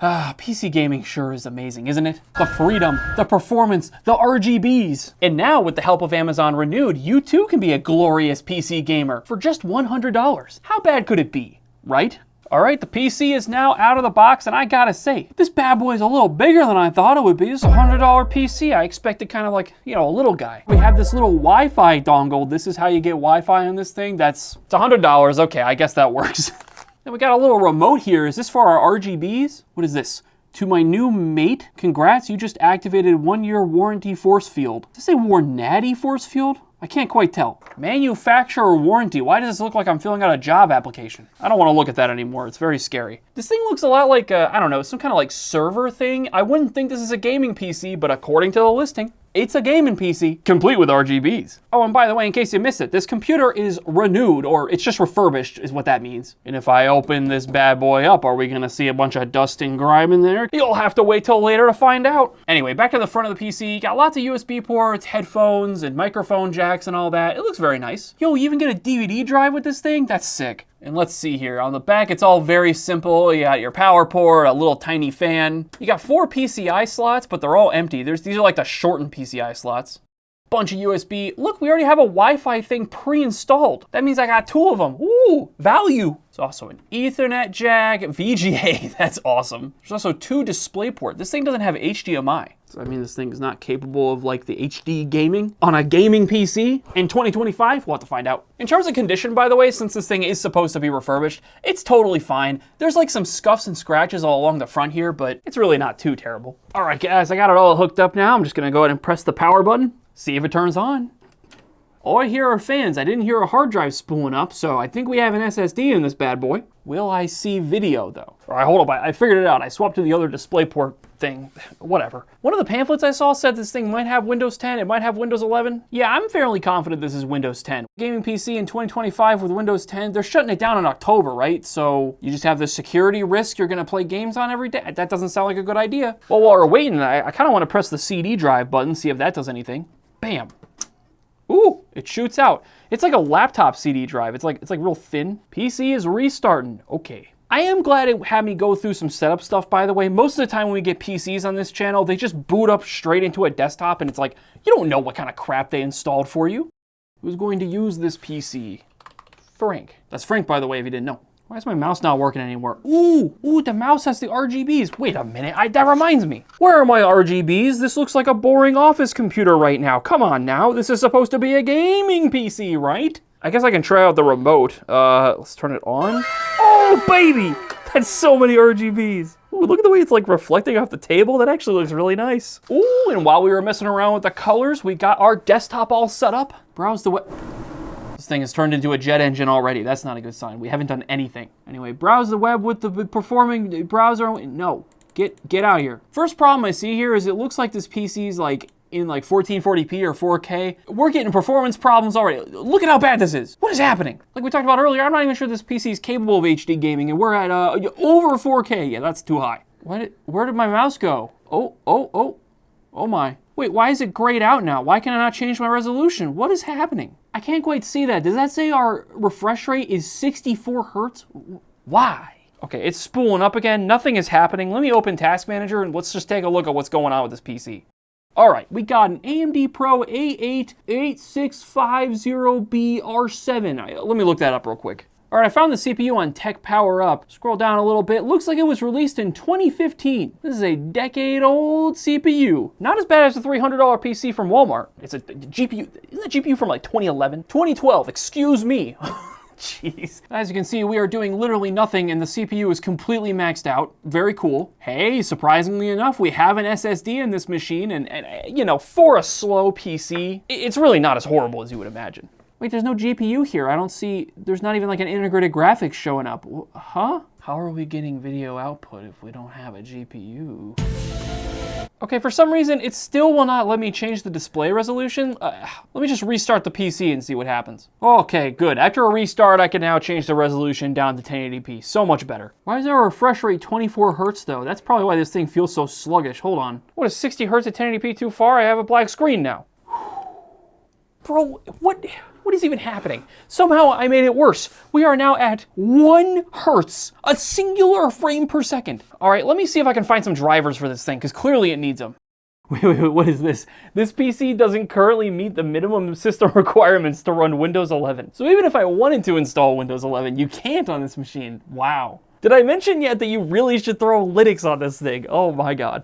PC gaming sure is amazing, isn't it? The freedom, the performance, the RGBs. And now with the help of Amazon Renewed, you too can be a glorious PC gamer for just $100. How bad could it be, right? All right, the PC is now out of the box, and I gotta say, this bad boy is a little bigger than I thought it would be. This is a $100 PC. I expected kind of like, you know, a little guy. We have this little Wi-Fi dongle. This is how you get Wi-Fi on this thing. It's $100. Okay, I guess that works. Then we got a little remote here. Is this for our RGBs? What is this? To my new mate, congrats, you just activated 1-year warranty force field. Does it say Warnati force field? I can't quite tell. Manufacturer warranty. Why does this look like I'm filling out a job application? I don't want to look at that anymore. It's very scary. This thing looks a lot like, I don't know, some kind of like server thing. I wouldn't think this is a gaming PC, but according to the listing, it's a gaming PC, complete with RGBs. Oh, and by the way, in case you missed it, this computer is renewed, or it's just refurbished, is what that means. And if I open this bad boy up, are we gonna see a bunch of dust and grime in there? You'll have to wait till later to find out. Anyway, back to the front of the PC, got lots of USB ports, headphones, and microphone jacks and all that. It looks very nice. Yo, you even get a DVD drive with this thing? That's sick. And let's see here, on the back, it's all very simple. You got your power port, a little tiny fan. You got 4 PCI slots, but they're all empty. These are like the shortened PCI slots. Bunch of USB. Look, we already have a Wi-Fi thing pre-installed. That means I got 2 of them. Ooh, value. There's also an Ethernet jack, VGA, that's awesome. There's also 2 DisplayPort. This thing doesn't have HDMI. So I mean, this thing is not capable of like the HD gaming on a gaming PC in 2025. We'll have to find out. In terms of condition, by the way, since this thing is supposed to be refurbished, it's totally fine. There's like some scuffs and scratches all along the front here, but it's really not too terrible. All right, guys, I got it all hooked up now. I'm just gonna go ahead and press the power button, see if it turns on. All I hear are fans. I didn't hear a hard drive spooling up, so I think we have an SSD in this bad boy. Will I see video, though? All right, hold on. I figured it out. I swapped to the other DisplayPort thing. Whatever. One of the pamphlets I saw said this thing might have Windows 10. It might have Windows 11. Yeah, I'm fairly confident this is Windows 10. Gaming PC in 2025 with Windows 10. They're shutting it down in October, right? So you just have the security risk you're going to play games on every day. That doesn't sound like a good idea. Well, while we're waiting, I kind of want to press the CD drive button, see if that does anything. Bam. Ooh, it shoots out. It's like a laptop CD drive. It's like real thin. PC is restarting. Okay. I am glad it had me go through some setup stuff, by the way. Most of the time when we get PCs on this channel, they just boot up straight into a desktop, and it's like, you don't know what kind of crap they installed for you. Who's going to use this PC? Frank. That's Frank, by the way, if you didn't know. Why is my mouse not working anymore? Ooh, the mouse has the RGBs. Wait a minute, that reminds me. Where are my RGBs? This looks like a boring office computer right now. Come on now, this is supposed to be a gaming PC, right? I guess I can try out the remote. Let's turn it on. Oh, baby! That's so many RGBs. Ooh, look at the way it's like reflecting off the table. That actually looks really nice. Ooh, and while we were messing around with the colors, we got our desktop all set up. Browse the web. This thing has turned into a jet engine already. That's not a good sign. We haven't done anything. Anyway, browse the web with the performing browser. No, get out of here. First problem I see here is it looks like this PC's like in like 1440p or 4K. We're getting performance problems already. Look at how bad this is. What is happening? Like we talked about earlier, I'm not even sure this PC is capable of HD gaming, and we're at over 4K. Yeah, that's too high. Where did my mouse go? Oh my. Wait, why is it grayed out now? Why can I not change my resolution? What is happening? I can't quite see that. Does that say our refresh rate is 64 hertz? Why? Okay, it's spooling up again. Nothing is happening. Let me open Task Manager and let's just take a look at what's going on with this PC. All right, we got an AMD Pro A8 8650B R7. Let me look that up real quick. All right, I found the CPU on Tech Power Up. Scroll down a little bit. Looks like it was released in 2015. This is a decade-old CPU. Not as bad as the $300 PC from Walmart. It's a GPU. Isn't that GPU from like 2011? 2012, excuse me. Jeez. As you can see, we are doing literally nothing and the CPU is completely maxed out. Very cool. Hey, surprisingly enough, we have an SSD in this machine and you know, for a slow PC, it's really not as horrible as you would imagine. Wait, there's no GPU here. I don't see, there's not even like an integrated graphics showing up. Huh? How are we getting video output if we don't have a GPU? Okay, for some reason, it still will not let me change the display resolution. Let me just restart the PC and see what happens. Okay, good. After a restart, I can now change the resolution down to 1080p. So much better. Why is our refresh rate 24 hertz though? That's probably why this thing feels so sluggish. Hold on. What is 60 hertz at 1080p too far? I have a black screen now. Bro, what? What is even happening? Somehow I made it worse. We are now at 1 hertz, a singular frame per second. All right, let me see if I can find some drivers for this thing, because clearly it needs them. Wait, what is this? This PC doesn't currently meet the minimum system requirements to run Windows 11. So even if I wanted to install Windows 11, you can't on this machine. Wow. Did I mention yet that you really should throw Linux on this thing? Oh my God.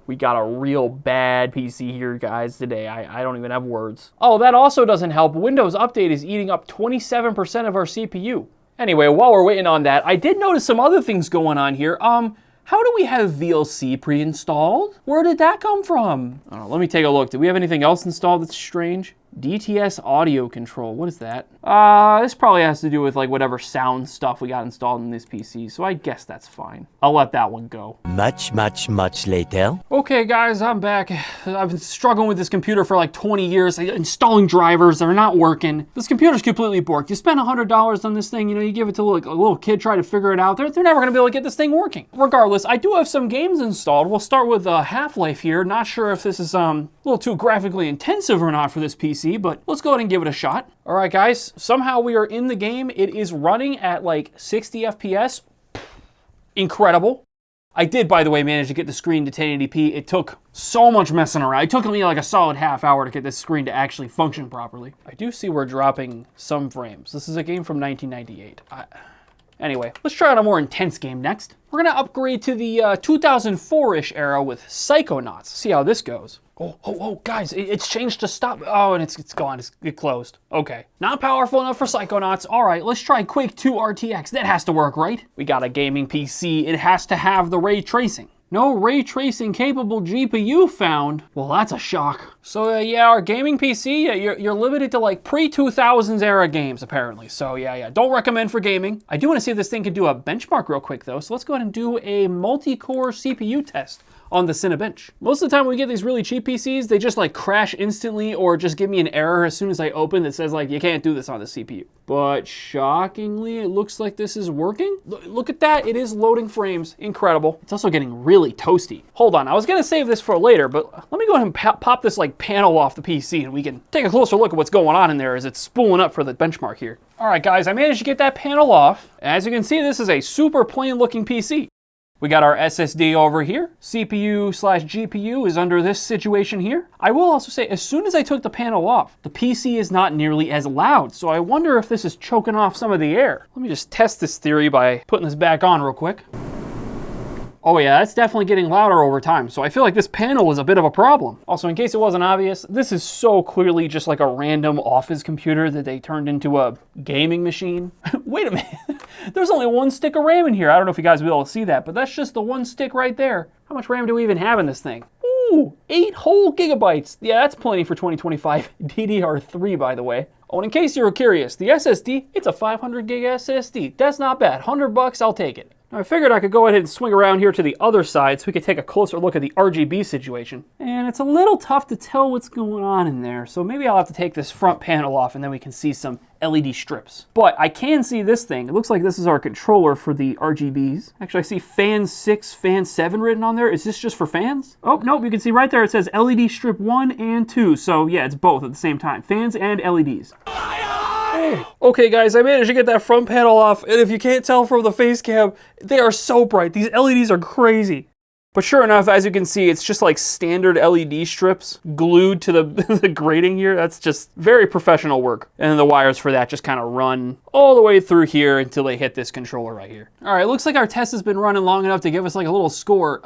We got a real bad PC here, guys, today. I don't even have words. Oh, that also doesn't help. Windows Update is eating up 27% of our CPU. Anyway, while we're waiting on that, I did notice some other things going on here. How do we have VLC pre-installed? Where did that come from? Oh, let me take a look. Do we have anything else installed that's strange? DTS audio control, what is that? This probably has to do with like whatever sound stuff we got installed in this PC, so I guess that's fine. I'll let that one go. Much later. Okay guys, I'm back. I've been struggling with this computer for like 20 years, installing drivers that are not working. This computer's completely borked. You spend $100 on this thing, you know, you give it to like a little kid, try to figure it out. They're never gonna be able to get this thing working. Regardless, I do have some games installed. We'll start with Half-Life here. Not sure if this is a little too graphically intensive or not for this PC. But let's go ahead and give it a shot. All right, guys, somehow we are in the game. It is running at like 60 FPS. Incredible. I did, by the way, manage to get the screen to 1080p. It took so much messing around. It took me like a solid half hour to get this screen to actually function properly. I do see we're dropping some frames. This is a game from 1998. Anyway, let's try out a more intense game next. We're gonna upgrade to the 2004-ish era with Psychonauts. See how this goes. Oh, guys, it's changed to stop. Oh, and it's gone, it closed. Okay, not powerful enough for Psychonauts. All right, let's try Quake 2 RTX. That has to work, right? We got a gaming PC. It has to have the ray tracing. No ray tracing capable GPU found. Well, that's a shock. So yeah, our gaming PC, you're limited to like pre-2000s era games apparently. So yeah, don't recommend for gaming. I do want to see if this thing can do a benchmark real quick though. So let's go ahead and do a multi-core CPU test on the Cinebench. Most of the time when we get these really cheap PCs, they just like crash instantly or just give me an error as soon as I open that says like, you can't do this on the CPU. But shockingly, it looks like this is working. Look at that, it is loading frames, incredible. It's also getting really toasty. Hold on, I was gonna save this for later, but let me go ahead and pop this like panel off the PC and we can take a closer look at what's going on in there as it's spooling up for the benchmark here. All right guys, I managed to get that panel off. As you can see, this is a super plain looking PC. We got our SSD over here. CPU/GPU is under this situation here. I will also say, as soon as I took the panel off, the PC is not nearly as loud. So I wonder if this is choking off some of the air. Let me just test this theory by putting this back on real quick. Oh yeah, that's definitely getting louder over time. So I feel like this panel is a bit of a problem. Also, in case it wasn't obvious, this is so clearly just like a random office computer that they turned into a gaming machine. Wait a minute, there's only 1 stick of RAM in here. I don't know if you guys will be able to see that, but that's just the 1 stick right there. How much RAM do we even have in this thing? Ooh, 8 whole gigabytes. Yeah, that's plenty for 2025. DDR3, by the way. Oh, and in case you were curious, the SSD, it's a 500 gig SSD. That's not bad. $100, I'll take it. Now, I figured I could go ahead and swing around here to the other side so we could take a closer look at the RGB situation. And it's a little tough to tell what's going on in there, so maybe I'll have to take this front panel off and then we can see some LED strips. But I can see this thing. It looks like this is our controller for the RGBs. Actually, I see fan 6, fan 7 written on there. Is this just for fans? Oh, nope, you can see right there it says LED strip 1 and 2. So yeah, it's both at the same time, fans and LEDs. Okay guys, I managed to get that front panel off, and if you can't tell from the face cam, they are so bright. These LEDs are crazy. But sure enough, as you can see, it's just like standard LED strips glued to the grating here. That's just very professional work. And then the wires for that just kind of run all the way through here until they hit this controller right here. All right, looks like our test has been running long enough to give us like a little score.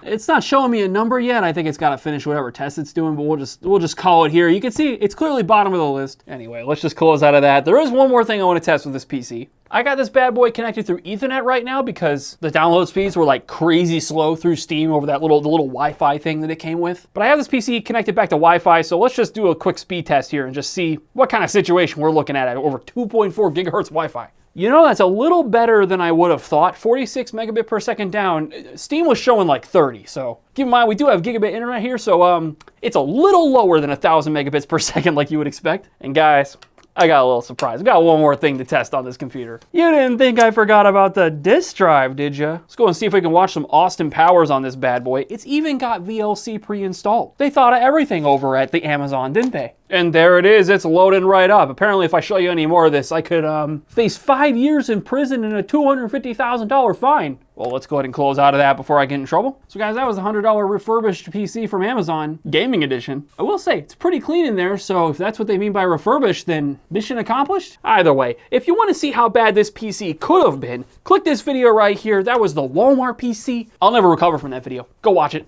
It's not showing me a number yet. I think it's got to finish whatever test it's doing, but we'll just call it here. You can see it's clearly bottom of the list. Anyway, let's just close out of that. There is one more thing I want to test with this PC. I got this bad boy connected through Ethernet right now because the download speeds were like crazy slow through Steam over that the little Wi-Fi thing that it came with. But I have this PC connected back to Wi-Fi, so let's just do a quick speed test here and just see what kind of situation we're looking at over 2.4 gigahertz Wi-Fi. You know, that's a little better than I would have thought. 46 megabit per second down. Steam was showing like 30, so keep in mind we do have gigabit internet here, so it's a little lower than 1,000 megabits per second like you would expect. And guys, I got a little surprised. I got one more thing to test on this computer. You didn't think I forgot about the disk drive, did you? Let's go and see if we can watch some Austin Powers on this bad boy. It's even got VLC pre-installed. They thought of everything over at the Amazon, didn't they? And there it is, it's loading right up. Apparently if I show you any more of this, I could face 5 years in prison and a $250,000 fine. Well, let's go ahead and close out of that before I get in trouble. So guys, that was a $100 refurbished PC from Amazon, gaming edition. I will say, it's pretty clean in there, so if that's what they mean by refurbished, then mission accomplished? Either way, if you want to see how bad this PC could have been, click this video right here. That was the Walmart PC. I'll never recover from that video. Go watch it.